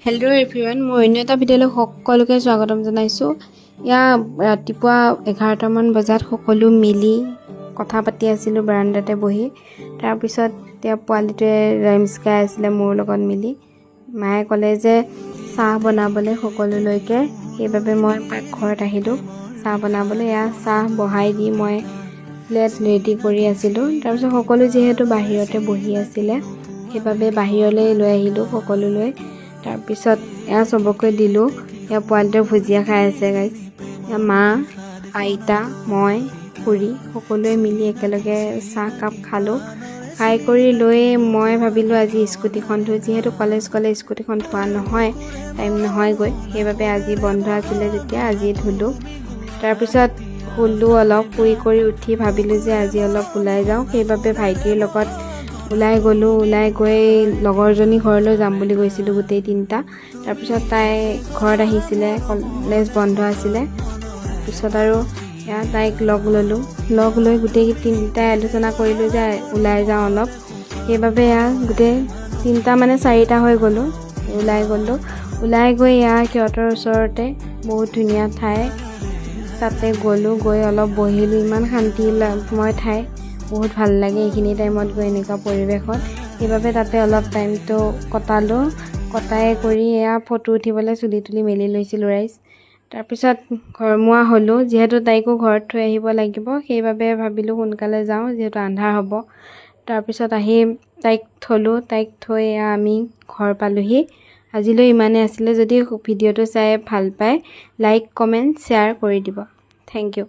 Hello' everyone, মই অন্য এটা ভিডিঅ'লৈ সকলোকে স্বাগতম জনাইছোঁ। ৰাতিপুৱা 11টামান বজাত সকলো মিলি কথা পাতি আছিলোঁ বাৰাণ্ডাতে বহি। তাৰপিছত পোৱালিটোৱে ৰাইমছ গাই আছিলে মোৰ লগত মিলি। মায়ে ক'লে যে চাহ বনাবলৈ সকলোলৈকে, সেইবাবে মই পাকঘৰত আহিলোঁ চাহ বনাবলৈ। চাহ বহাই দি মই প্লেট ৰেডি কৰি আছিলোঁ। তাৰপিছত সকলো যিহেতু বাহিৰতে বহি আছিলে, সেইবাবে বাহিৰলৈ লৈ আহিলোঁ সকলোলৈ। তাৰপিছত চবকৈ দিলোঁ। পোৱালিটোৱে ভুজিয়া খাই আছে গাইছ। মা, আইতা, মই, খুৰী সকলোৱে মিলি একেলগে চাহকাপ খালোঁ। খাই কৰি লৈ মই ভাবিলোঁ আজি স্কুটিখন ধুই, যিহেতু কলেজ গ'লে স্কুটিখন ধোৱা নহয়, টাইম নহয়গৈ, সেইবাবে আজি বন্ধ আছিলে যেতিয়া আজি ধুলোঁ। তাৰপিছত শুলোঁ অলপ, শুই কৰি উঠি ভাবিলোঁ যে আজি অলপ ওলাই যাওঁ, সেইবাবে ভাইটিৰ লগত ওলাই গ'লোঁ। ওলাই গৈ লগৰজনী ঘৰলৈ যাম বুলি গৈছিলোঁ গোটেই তিনিটা। তাৰপিছত তাই ঘৰত আহিছিলে, কলেজ বন্ধ আছিলে। তাৰপিছত আৰু তাইক লগ ল'লোঁ। লগ লৈ গোটেই তিনিটাই আলোচনা কৰিলোঁ যে ওলাই যাওঁ অলপ। সেইবাবে গোটেই তিনিটা মানে 4টা হৈ গ'লোঁ। ওলাই গৈ সিহঁতৰ ওচৰতে বহুত ধুনীয়া ঠাই, তাতে গ'লোঁ। গৈ অলপ বহিলোঁ। ইমান শান্তিময় ঠাই, বহুত ভাল লাগে এইখিনি টাইমত গৈ এনেকুৱা পৰিৱেশত। সেইবাবে তাতে অলপ টাইমটো কটাই কৰি ফটো উঠিবলৈ চুলি তুলি মেলি লৈছিলোঁ ৰাইজ। তাৰপিছত ঘৰমুৱা হ'লোঁ, যিহেতু তাইকো ঘৰত থৈ আহিব লাগিব, সেইবাবে ভাবিলোঁ সোনকালে যাওঁ যিহেতু আন্ধাৰ হ'ব। তাৰপিছত আহি তাইক থলোঁ। তাইক থৈ আমি ঘৰ পালোঁহি। আজিলৈ ইমানেই আছিলে। যদি ভিডিঅ'টো চাই ভাল পায়, লাইক, কমেণ্ট, শ্বেয়াৰ কৰি দিব। Thank U.